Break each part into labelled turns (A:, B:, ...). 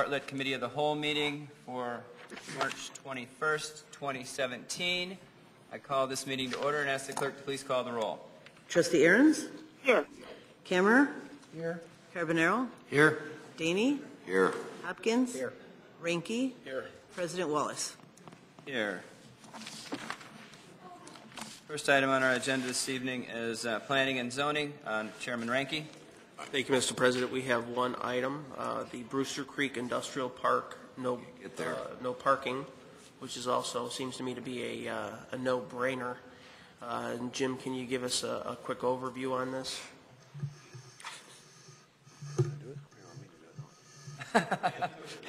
A: Bartlett Committee of the Whole meeting for March 21st, 2017. I call this meeting to order and ask the clerk to please call the roll.
B: Trustee Ahrens?
C: Here.
B: Kammerer?
C: Here.
B: Carbonaro?
C: Here.
B: Daney?
C: Here.
B: Hopkins?
C: Here.
B: Ranky?
C: Here.
B: President Wallace.
A: Here. First item on our agenda this evening is planning and zoning. Chairman Ranky.
D: Thank you, Mr. President. We have one item, the Brewster Creek Industrial Park, no parking, which is also seems to me to be a no-brainer. And Jim, can you give us a quick overview on this?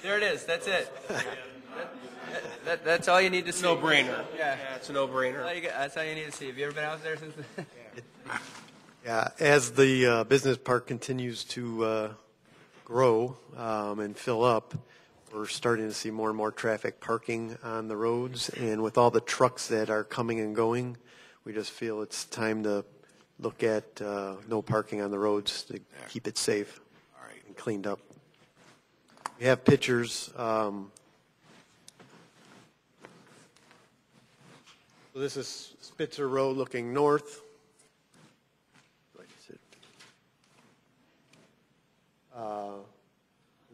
A: There it is. That's it. That's all you need to see.
D: No-brainer.
A: Yeah,
D: it's a no-brainer.
A: That's all you need to see. Have you ever been out there since?
E: Yeah, as the business park continues to grow and fill up, we're starting to see more and more traffic parking on the roads. And with all the trucks that are coming and going, we just feel it's time to look at no parking on the roads to keep it safe and cleaned up. We have pictures. So this is Spitzer Road looking north.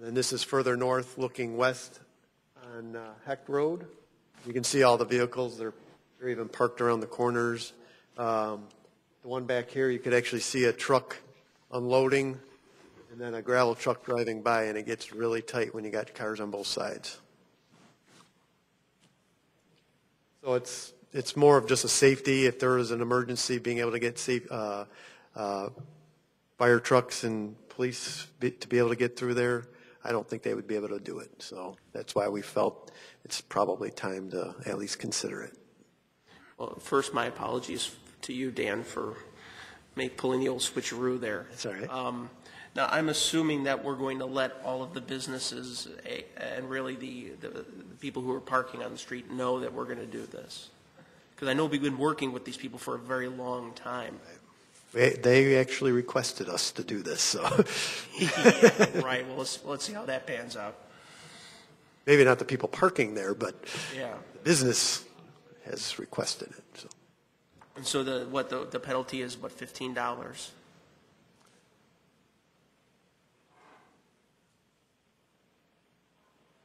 E: Then this is further north looking west on Heck Road. You can see all the vehicles. They're even parked around the corners. The one back here, you could actually see a truck unloading and then a gravel truck driving by, and it gets really tight when you got cars on both sides. So it's more of just a safety. If there is an emergency, being able to get safe, fire trucks and police to be able to get through there. I don't think they would be able to do it. So that's why we felt it's probably time to at least consider it.
D: Well, first, my apologies to you, Dan, for pulling the old switcheroo there.
E: That's all right.
D: Now, I'm assuming that we're going to let all of the businesses and really the people who are parking on the street know that we're going to do this. Because I know we've been working with these people for a very long time.
E: They actually requested us to do this. So.
D: Yeah, right. Well, let's see how that pans out.
E: Maybe not the people parking there, but
D: yeah,
E: the business has requested it. So.
D: And so the penalty is what, $15?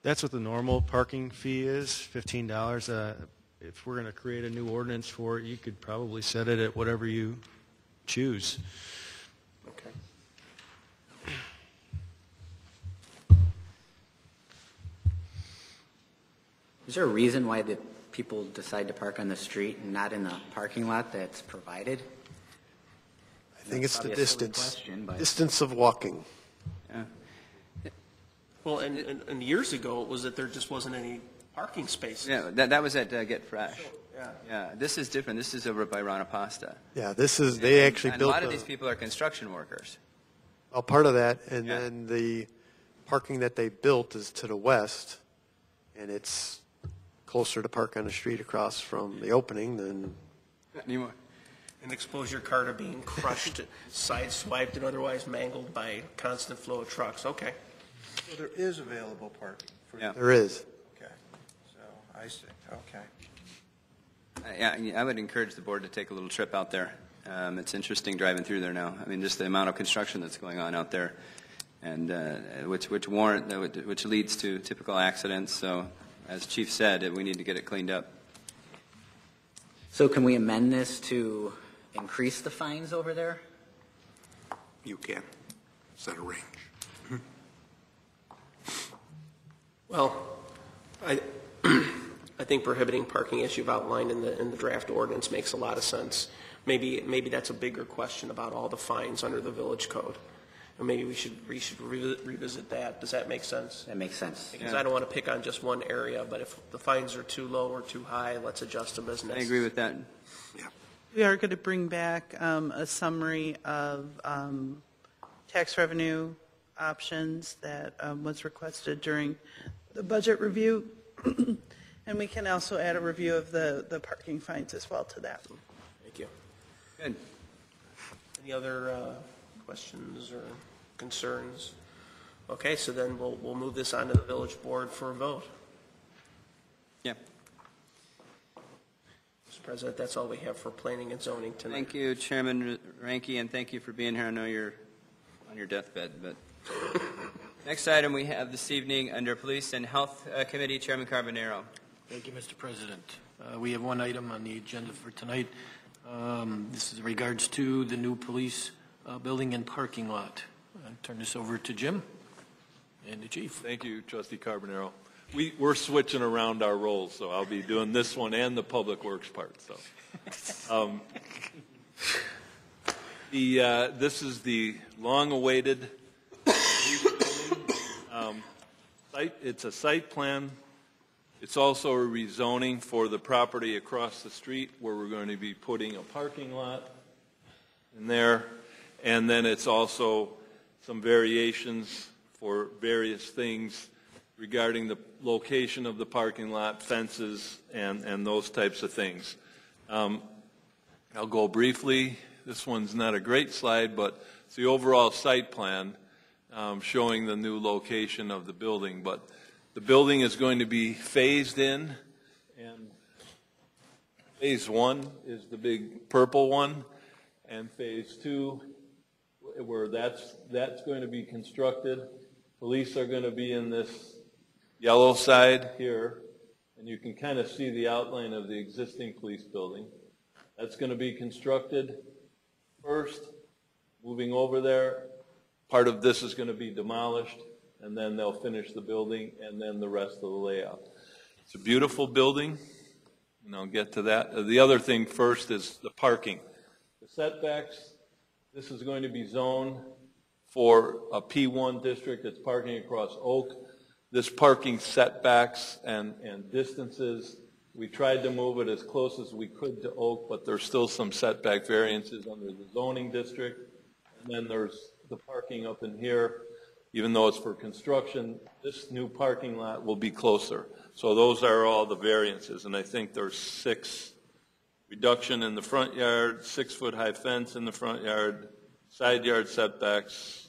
F: That's what the normal parking fee is, $15. If we're going to create a new ordinance for it, you could probably set it at whatever you choose.
D: Okay.
G: Is there a reason why the people decide to park on the street and not in the parking lot that's provided?
E: I think it's the distance of walking.
A: Yeah.
D: Well, and years ago it was that there just wasn't any parking spaces.
A: Yeah, that was at Get Fresh.
D: Yeah.
A: Yeah, this is different. This is over by Rana Pasta.
E: Yeah, this is, they actually
A: and
E: built
A: a lot of these people are construction workers.
E: Well, part of that, and
A: Yeah.
E: then the parking that they built is to the west, and it's closer to park on the street across from the opening than...
A: Anymore.
D: And expose your car to being crushed, sideswiped, and otherwise mangled by constant flow of trucks. Okay.
C: So there is available parking for
A: Yeah.
E: There is.
C: Okay. So I see. Okay.
A: Yeah, I would encourage the board to take a little trip out there. It's interesting driving through there now. I mean, just the amount of construction that's going on out there, and which leads to typical accidents. So, as Chief said, we need to get it cleaned up.
G: So can we amend this to increase the fines over there?
C: You can set a range.
D: Well, I think prohibiting parking, as you've outlined in the draft ordinance, makes a lot of sense. Maybe that's a bigger question about all the fines under the village code, or maybe we should revisit that. Does that make sense?
G: That makes sense.
D: Because
A: Yeah.
D: I don't want to pick on just one area, but if the fines are too low or too high, let's adjust them as
A: I
D: necessary.
A: agree with that.
C: Yeah.
B: We are going to bring back a summary of tax revenue options that was requested during the budget review. And we can also add a review of the parking fines as well to that.
D: Thank you.
A: Good.
D: Any other questions or concerns? Okay, so then we'll move this on to the village board for a vote.
A: Yeah.
D: Mr. President, that's all we have for planning and zoning tonight.
A: Thank you, Chairman Ranky, and thank you for being here. I know you're on your deathbed, but next item we have this evening under Police and Health Committee, Chairman Carbonaro.
H: Thank you, Mr. President. We have one item on the agenda for tonight. This is in regards to the new police building and parking lot. I'll turn this over to Jim and the chief.
I: Thank you, Trustee Carbonaro. We're switching around our roles, so I'll be doing this one and the Public Works part. So, this is the long-awaited site. It's a site plan. It's also a rezoning for the property across the street where we're going to be putting a parking lot in there, and then it's also some variations for various things regarding the location of the parking lot, fences, and those types of things. I'll go briefly. This one's not a great slide, but it's the overall site plan showing the new location of the building. But the building is going to be phased in, and phase one is the big purple one, and phase two, where that's going to be constructed. Police are going to be in this yellow side here, and you can kind of see the outline of the existing police building. That's going to be constructed first, moving over there. Part of this is going to be demolished, and then they'll finish the building, and then the rest of the layout. It's a beautiful building, and I'll get to that. The other thing first is the parking. The setbacks, this is going to be zoned for a P1 district that's parking across Oak. This parking setbacks and distances, we tried to move it as close as we could to Oak, but there's still some setback variances under the zoning district. And then there's the parking up in here. Even though it's for construction, this new parking lot will be closer. So those are all the variances, and I think there's 6 reduction in the front yard, 6-foot-high fence in the front yard, side yard setbacks,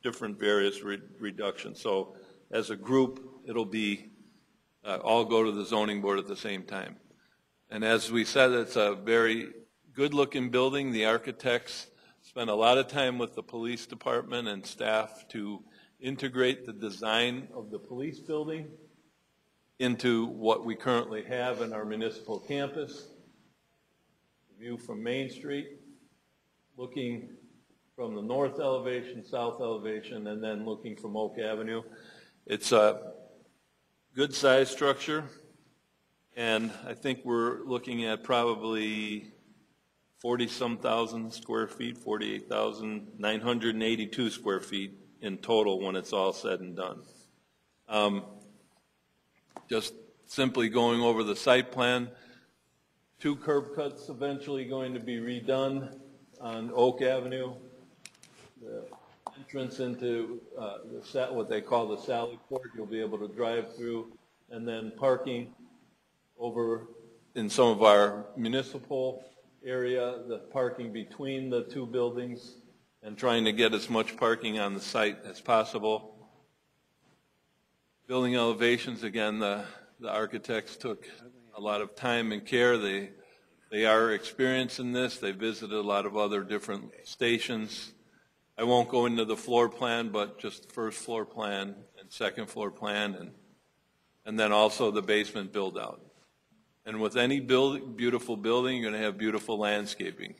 I: different various reductions. So as a group, it'll be all go to the zoning board at the same time. And as we said, it's a very good-looking building. The architects spent a lot of time with the police department and staff to integrate the design of the police building into what we currently have in our municipal campus. The view from Main Street, looking from the north elevation, south elevation, and then looking from Oak Avenue. It's a good size structure, and I think we're looking at probably 40-some thousand square feet, 48,982 square feet in total when it's all said and done. Just simply going over the site plan, 2 curb cuts eventually going to be redone on Oak Avenue. The entrance into what they call the Sally Court, you'll be able to drive through, and then parking over in some of our municipal area, the parking between the 2 buildings, and trying to get as much parking on the site as possible. Building elevations, again, the architects took a lot of time and care. They are experienced in this. They visited a lot of other different stations. I won't go into the floor plan, but just the first floor plan and second floor plan, and then also the basement build out. And with any beautiful building, you're going to have beautiful landscaping.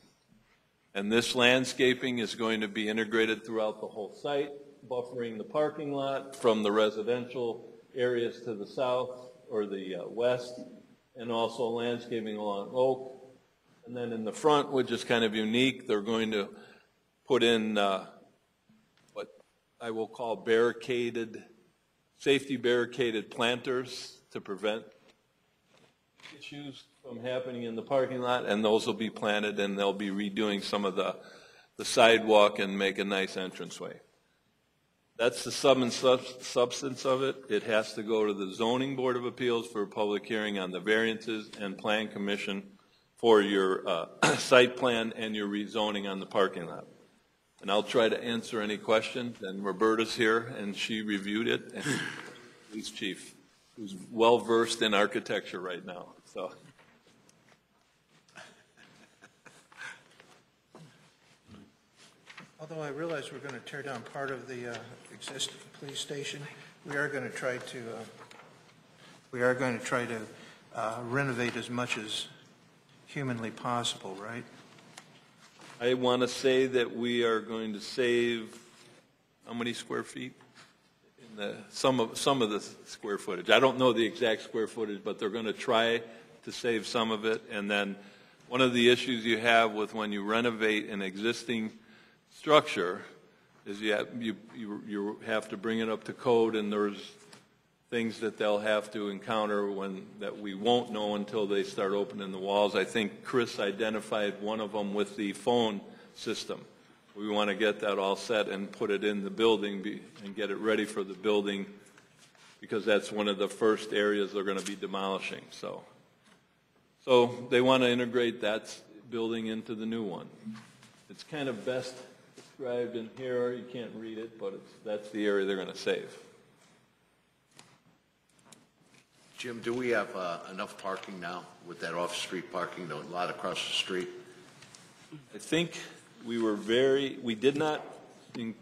I: And this landscaping is going to be integrated throughout the whole site, buffering the parking lot from the residential areas to the south or the west, and also landscaping along Oak. And then in the front, which is kind of unique, they're going to put in what I will call safety barricaded planters to prevent issues from happening in the parking lot, and those will be planted, and they'll be redoing some of the sidewalk and make a nice entranceway. That's the sum and substance of it. It has to go to the Zoning Board of Appeals for a public hearing on the variances, and Plan Commission for your site plan and your rezoning on the parking lot. and I'll try to answer any questions. And Roberta's here, and she reviewed it, and police chief, who's well-versed in architecture right now. So,
J: although I realize we're going to tear down part of the existing police station, we are going to try to renovate as much as humanly possible, right?
I: I want to say that we are going to save how many square feet? Some of the square footage. I don't know the exact square footage, but they're going to try to save some of it. And then one of the issues you have with when you renovate an existing structure is you have to bring it up to code, and there's things that they'll have to encounter that we won't know until they start opening the walls. I think Chris identified one of them with the phone system. We want to get that all set and put it in the building and get it ready for the building, because that's one of the first areas they're going to be demolishing. So they want to integrate that building into the new one. It's kind of best described in here. You can't read it, but that's the area they're going to save.
K: Jim, do we have enough parking now with that off-street parking, the lot across the street?
I: I think we did not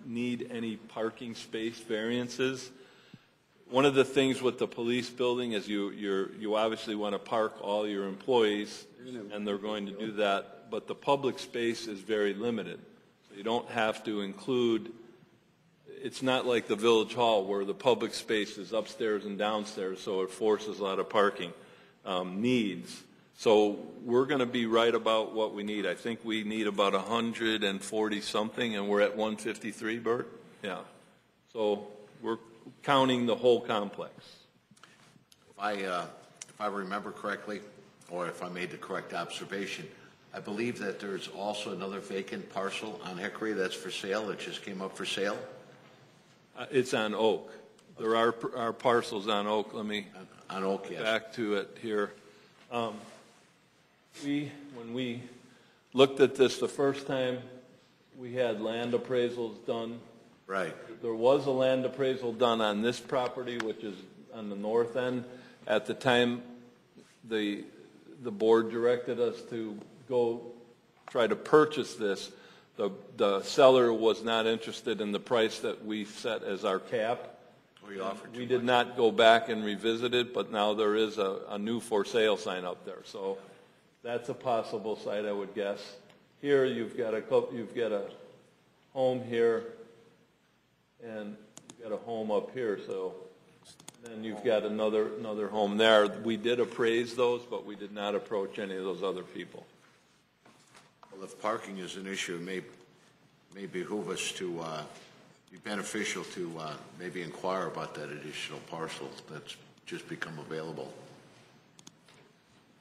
I: need any parking space variances. One of the things with the police building is you obviously want to park all your employees, and they're going to do that, but the public space is very limited. So you don't have to include, it's not like the Village Hall where the public space is upstairs and downstairs, so it forces a lot of parking needs. So we're going to be right about what we need. I think we need about 140 something, and we're at 153, Bert? Yeah. So we're counting the whole complex.
K: If I remember correctly, or if I made the correct observation, I believe that there's also another vacant parcel on Hickory that's for sale, that just came up for sale?
I: It's on Oak. There are parcels on Oak. Let me
K: on Oak, yes.
I: Back to it here. When we looked at this the first time, we had land appraisals done.
K: Right.
I: There was a land appraisal done on this property, which is on the north end. At the time, the board directed us to go try to purchase this. The seller was not interested in the price that we set as our cap. We did not go back and revisit it, but now there is a new for sale sign up there. So that's a possible site, I would guess. Here you've got a home here, and you've got a home up here. So then you've got another home there. We did appraise those, but we did not approach any of those other people.
K: Well, if parking is an issue, it may behoove us to be beneficial to maybe inquire about that additional parcel that's just become available.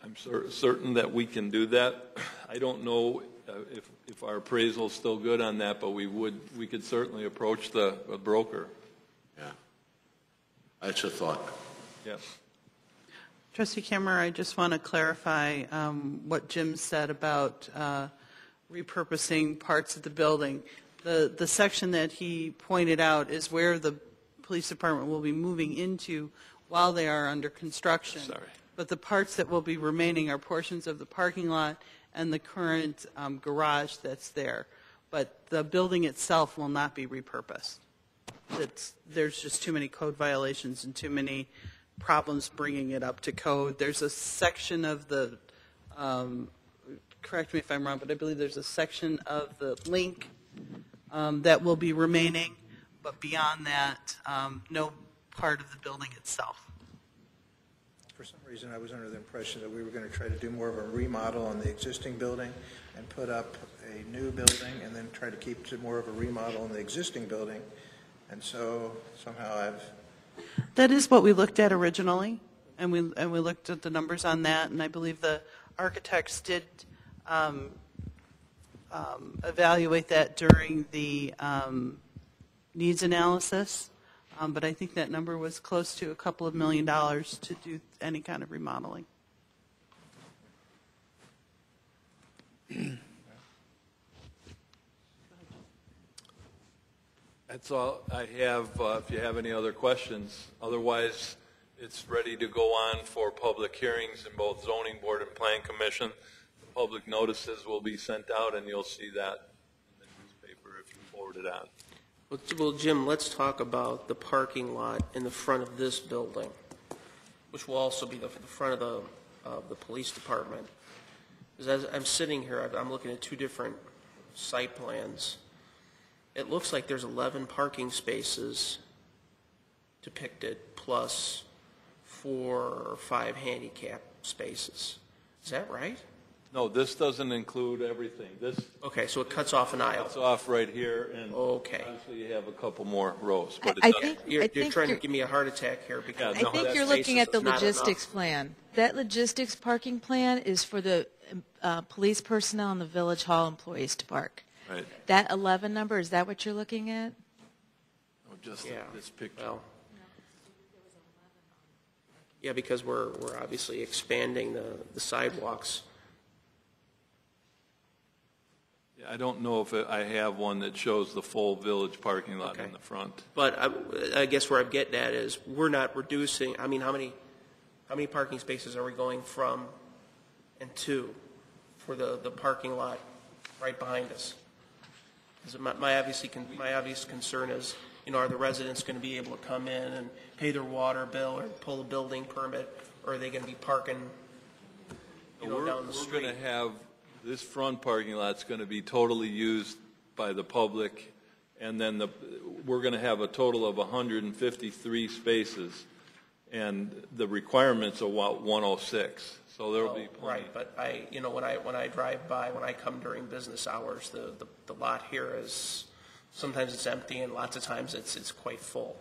I: I'm certain that we can do that. I don't know if our appraisal is still good on that, but we could certainly approach the broker.
K: Yeah, that's a thought.
I: Yes.
B: Trustee Kammer, I just want to clarify what Jim said about repurposing parts of the building. The section that he pointed out is where the police department will be moving into while they are under construction.
I: Sorry.
B: But the parts that will be remaining are portions of the parking lot and the current garage that's there. But the building itself will not be repurposed. There's just too many code violations and too many problems bringing it up to code. There's a section of the, correct me if I'm wrong, but I believe there's a section of the link that will be remaining, but beyond that, no part of the building itself.
J: For some reason, I was under the impression that we were going to try to do more of a remodel on the existing building and put up a new building and then try to keep to more of a remodel on the existing building. And so somehow
B: That is what we looked at originally, and we looked at the numbers on that, and I believe the architects did evaluate that during the needs analysis. But I think that number was close to a couple of $1 million to do any kind of remodeling.
I: That's all I have. If you have any other questions, otherwise it's ready to go on for public hearings in both zoning board and plan commission. The public notices will be sent out, and you'll see that in the newspaper if you forward it on.
D: Well, Jim, let's talk about the parking lot in the front of this building, which will also be the front of the police department. As I'm sitting here, I'm looking at two different site plans. It looks like there's 11 parking spaces depicted, plus 4 or 5 handicap spaces. Is that right?
I: No, this doesn't include everything. This
D: Okay, so it cuts off an aisle.
I: cuts off right here, and
D: Okay.
I: actually you have a couple more rows. But
L: I
I: it doesn't-
L: think
D: You're trying to give me a heart attack here because
I: Yeah,
L: I think
I: that
L: you're looking at the
D: spaces is not
L: logistics
D: enough.
L: plan. That logistics parking plan is for the police personnel and the village hall employees to park.
I: Right.
L: That 11 number, is that what you're looking at?
I: Oh, just
D: Yeah.
I: this picture.
D: Well, yeah, because we're obviously expanding the sidewalks.
I: Yeah, I don't know if I have one that shows the full village parking lot
D: Okay.
I: in the front.
D: But I guess where I'm getting at is we're not reducing, I mean, how many parking spaces are we going from and to for the parking lot right behind us? 'Cause my obvious concern is, are the residents going to be able to come in and pay their water bill or pull a building permit, or are they going to be parking, down the street?
I: We're going to have, this front parking lot's going to be totally used by the public, and then we're going to have a total of 153 spaces, and the requirements are 106, so there'll be plenty.
D: Right, but when I drive by, when I come during business hours, the lot here is, sometimes it's empty and lots of times it's quite full.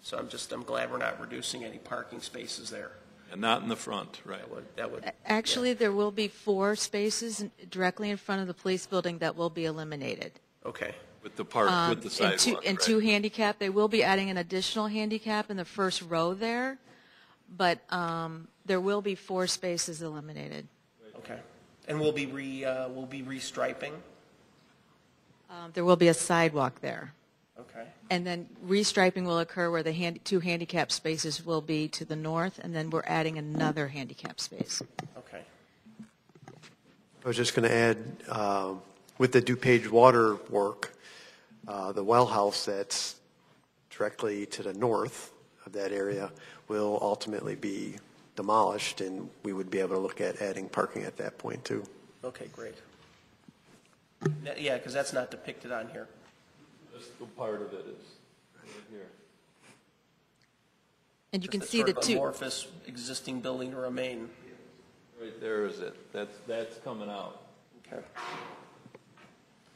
D: So I'm glad we're not reducing any parking spaces there.
I: And not in the front, right.
D: That would.
L: Actually, there will be 4 spaces directly in front of the police building that will be eliminated.
D: Okay.
I: With the park, with the sidewalk,
L: and
I: right.
L: 2 handicap. They will be adding an additional handicap in the first row there, but there will be 4 spaces eliminated.
D: Okay. And we'll be restriping?
L: There will be a sidewalk there.
D: Okay.
L: And then restriping will occur where the 2 handicap spaces will be to the north, and then we're adding another handicap space.
D: Okay.
E: I was just going to add, with the DuPage water work, the well house that's directly to the north of that area will ultimately be demolished, and we would be able to look at adding parking at that point too.
D: Okay, great. Yeah, because that's not depicted on here.
I: This part of it is right here.
L: And you can
D: Just
L: see
D: sort
L: the
D: of
L: 2.
D: amorphous existing building to remain.
I: Right there is it. That's coming out.
D: Okay.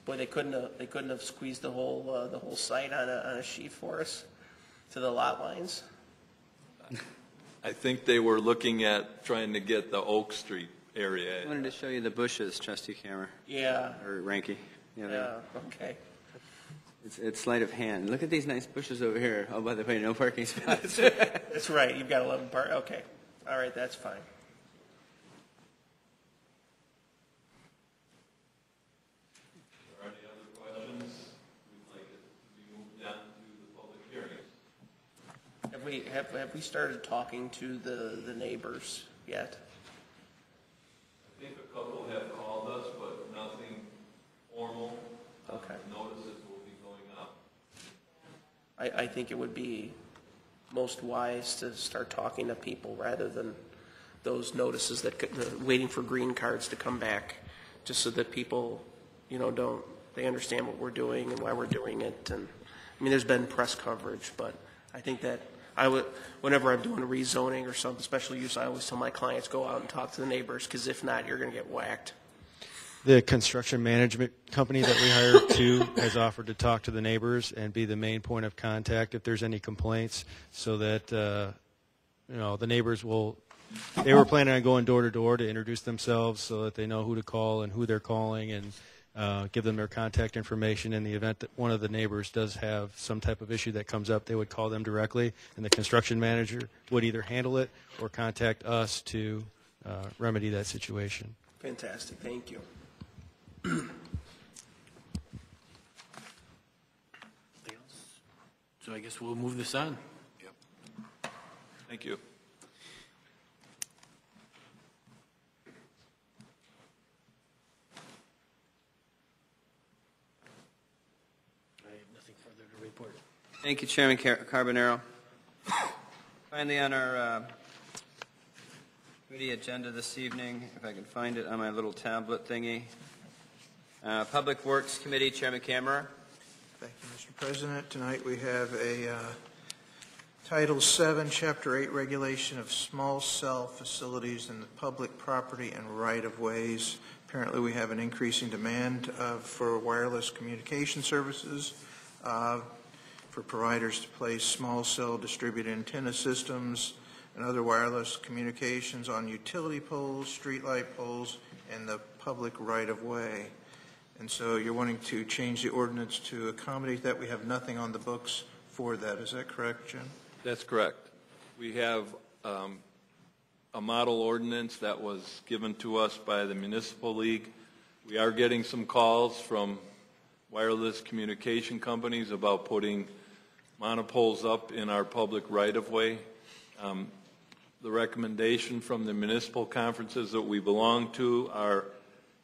D: Boy, they couldn't have squeezed the whole site on a sheet for us to the lot lines.
I: I think they were looking at trying to get the Oak Street area.
A: I wanted to show you the bushes, Trustee Kammer.
D: Yeah.
A: Or Ranky.
D: Yeah. Okay.
A: It's sleight of hand. Look at these nice bushes over here. Oh, by the way, no parking spots.
D: That's right. You've got 11 park. Okay. All right. That's fine.
I: Are there any other questions? We'd like it to be moved down to the public hearings.
D: Have we started talking to the neighbors yet?
I: I think a couple have called us, but nothing formal.
D: Okay.
I: Notices will be going up.
D: I think it would be most wise to start talking to people rather than those notices waiting for green cards to come back, just so that people, they understand what we're doing and why we're doing it. And I mean, there's been press coverage, but I think that whenever I'm doing a rezoning or some special use, I always tell my clients, go out and talk to the neighbors, because if not, you're going to get whacked.
F: The construction management company that we hired too has offered to talk to the neighbors and be the main point of contact if there's any complaints, so that the neighbors will. They were planning on going door to door to introduce themselves, so that they know who to call and who they're calling, and give them their contact information. In the event that one of the neighbors does have some type of issue that comes up, they would call them directly, and the construction manager would either handle it or contact us to remedy that situation.
D: Fantastic. Thank you.
H: So I guess we'll move this on.
I: Thank you.
H: I have nothing further to report.
A: Thank you, Chairman Carbonaro. Finally, on our committee agenda this evening, if I can find it on my little tablet thingy, Public Works Committee, Chairman Kammerer.
J: Thank you, Mr. President. Tonight we have a Title VII, Chapter 8, Regulation of Small Cell Facilities in the Public Property and Right-of-Ways. Apparently we have an increasing demand for wireless communication services, for providers to place small cell distributed antenna systems and other wireless communications on utility poles, streetlight poles, and the public right-of-way. And so you're wanting to change the ordinance to accommodate that. We have nothing on the books for that. Is that correct, Jim?
I: That's correct. We have a model ordinance that was given to us by the Municipal League. We are getting some calls from wireless communication companies about putting monopoles up in our public right-of-way. The recommendation from the municipal conferences that we belong to are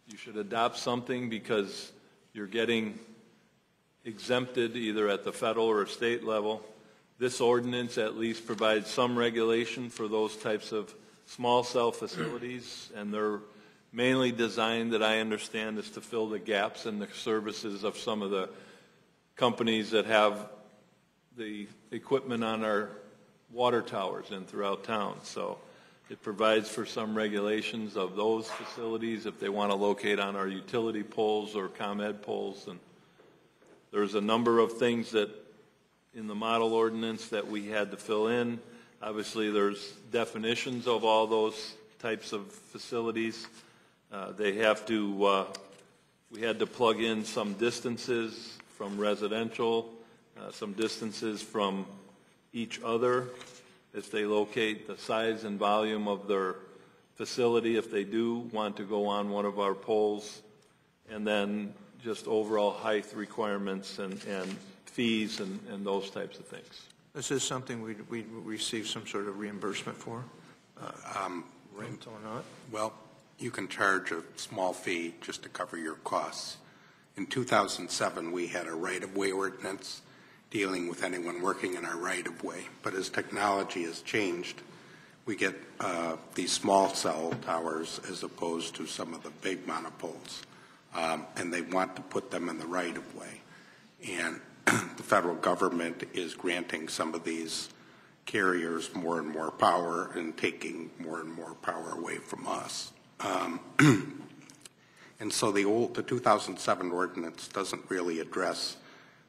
I: you should adopt something because you're getting exempted either at the federal or state level. This ordinance at least provides some regulation for those types of small cell facilities, and they're mainly designed, that I understand, is to fill the gaps in the services of some of the companies that have the equipment on our water towers and throughout town. So it provides for some regulations of those facilities if they want to locate on our utility poles or ComEd poles. And there's a number of things that in the model ordinance that we had to fill in. Obviously, there's definitions of all those types of facilities. They have to, we had to plug in some distances from residential, some distances from each other if they locate the size and volume of their facility, if they do want to go on one of our poles, and then just overall height requirements and fees and those types of things.
J: This is something we receive some sort of reimbursement for? Rental or not?
C: Well, you can charge a small fee just to cover your costs. In 2007, we had a right-of-way ordinance dealing with anyone working in our right-of-way. But as technology has changed, we get these small cell towers as opposed to some of the big monopoles. And they want to put them in the right-of-way. And the federal government is granting some of these carriers more and more power and taking more and more power away from us. And so the 2007 ordinance doesn't really address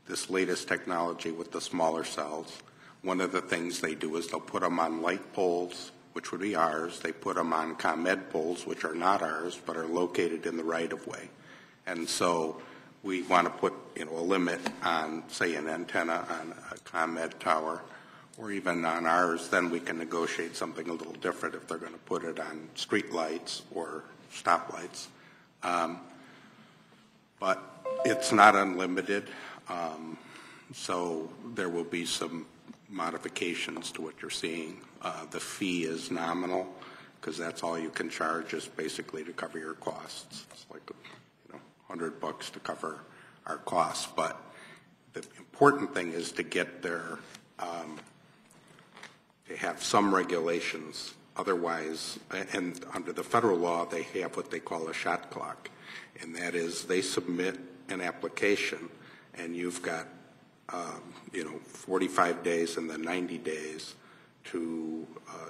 C: this latest technology with the smaller cells. One of the things they do is they'll put them on light poles, which would be ours. They put them on ComEd poles, which are not ours, but are located in the right-of-way. And so we want to put, a limit on, say, an antenna on a ComEd tower, or even on ours. Then we can negotiate something a little different if they're going to put it on street lights or stoplights. But it's not unlimited. So there will be some modifications to what you're seeing. The fee is nominal because that's all you can charge, is basically to cover your costs. It's like $100 to cover our costs. But the important thing is to get there, to have some regulations. Otherwise, and under the federal law, they have what they call a shot clock, and that is they submit an application, and you've got 45 days and then 90 days to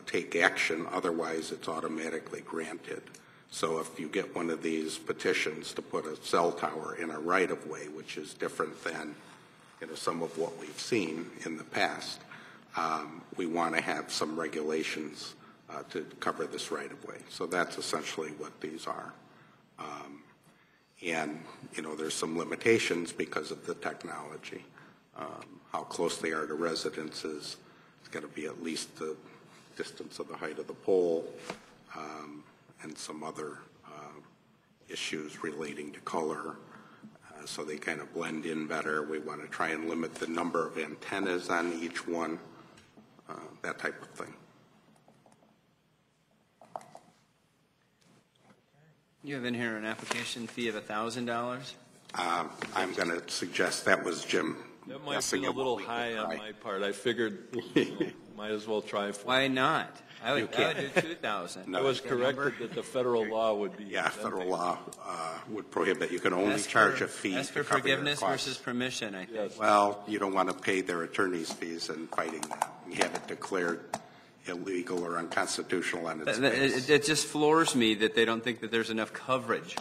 C: take action. Otherwise, it's automatically granted. So if you get one of these petitions to put a cell tower in a right-of-way, which is different than some of what we've seen in the past, we want to have some regulations to cover this right-of-way. So that's essentially what these are. And, there's some limitations because of the technology. How close they are to residences. It's got to be at least the distance of the height of the pole, and some other issues relating to color so they kind of blend in better. We want to try and limit the number of antennas on each one, that type of thing.
A: You have in here an application fee of $1,000?
C: I'm going to suggest that was Jim.
I: That might have been a little high on my part. I figured, might as well try for it.
A: Why not? I
C: You
A: would
C: can't.
A: do 2,000.
I: I was corrected that the federal law would be.
C: Yeah, federal law would prohibit. You can only charge a fee
A: Ask
C: to
A: for
C: cover your
A: forgiveness
C: costs.
A: versus permission, I think.
I: Yes.
C: Well, you don't want to pay their attorney's fees and fighting that. You have it declared illegal or unconstitutional on its face.
A: It just floors me that they don't think that there's enough coverage.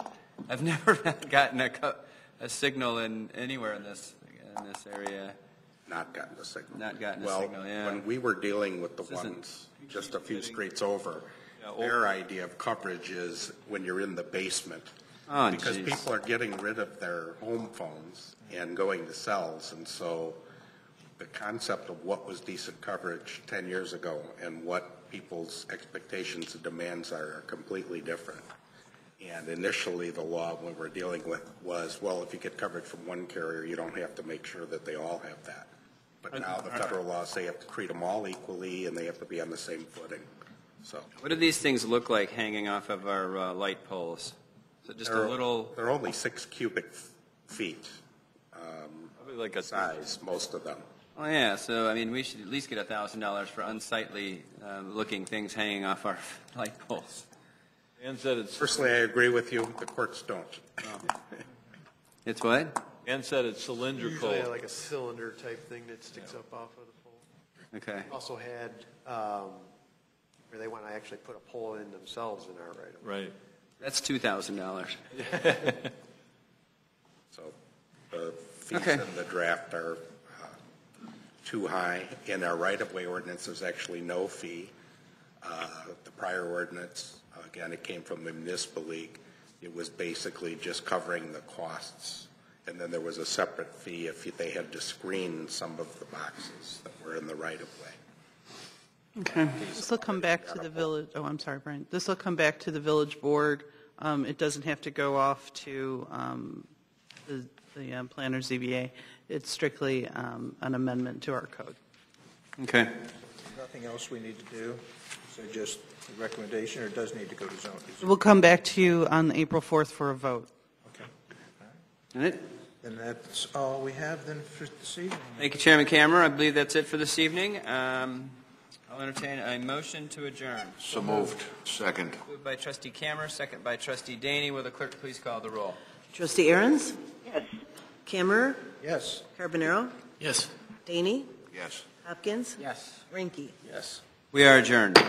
A: I've never gotten a signal anywhere in this area.
C: Not gotten a signal.
A: Not gotten a
C: Well,
A: signal, yeah.
C: when we were dealing with the
A: This isn't-
C: ones just a few streets over,
I: Yeah,
C: their idea of coverage is when you're in the basement.
A: Oh,
C: Because
A: geez.
C: people are getting rid of their home phones and going to cells, and so the concept of what was decent coverage 10 years ago and what people's expectations and demands are completely different. And initially, the law we were dealing with was, well, if you get coverage from one carrier, you don't have to make sure that they all have that. But now the federal laws say you have to treat them all equally, and they have to be on the same footing. So
A: What do these things look like hanging off of our light poles? Is it just a little?
C: they're only 6 cubic feet
I: Probably like a
C: size, most of them.
A: Oh yeah, so I mean, we should at least get $1,000 for unsightly looking things hanging off our light poles.
I: Ann said it's
C: Personally, I agree with you. The courts don't.
A: It's what?
I: Ann said it's cylindrical.
E: Usually like a cylinder type thing that sticks up off of the pole.
A: Okay.
E: Also had, where they want to actually put a pole in themselves in our right of way.
I: Right.
A: That's $2,000.
C: So the fees
A: Okay.
C: in the draft are too high. In our right-of-way ordinance, there's actually no fee. The prior ordinance, again, it came from the municipal league. It was basically just covering the costs. And then there was a separate fee if they had to screen some of the boxes that were in the right-of-way.
B: Okay. This will come back to the village, oh, I'm sorry, Brian. This will come back to the village board. It doesn't have to go off to the planner ZBA. It's strictly an amendment to our code.
A: Okay.
J: Nothing else we need to do? So just a recommendation, or it does need to go to zone?
B: We'll come back to you on April 4th for a vote.
J: Okay.
A: All right.
J: And that's all we have then for this evening.
A: Thank you, Chairman Cameron. I believe that's it for this evening. I'll entertain a motion to adjourn.
K: So moved. Second.
A: Moved by Trustee Cameron, second by Trustee Daney. Will the clerk please call the roll?
M: Trustee Ahrens?
N: Yes.
M: Kammerer?
J: Yes.
M: Carbonaro?
H: Yes.
M: Daney?
K: Yes.
M: Hopkins?
N: Yes.
M: Ranky?
J: Yes.
A: We are adjourned.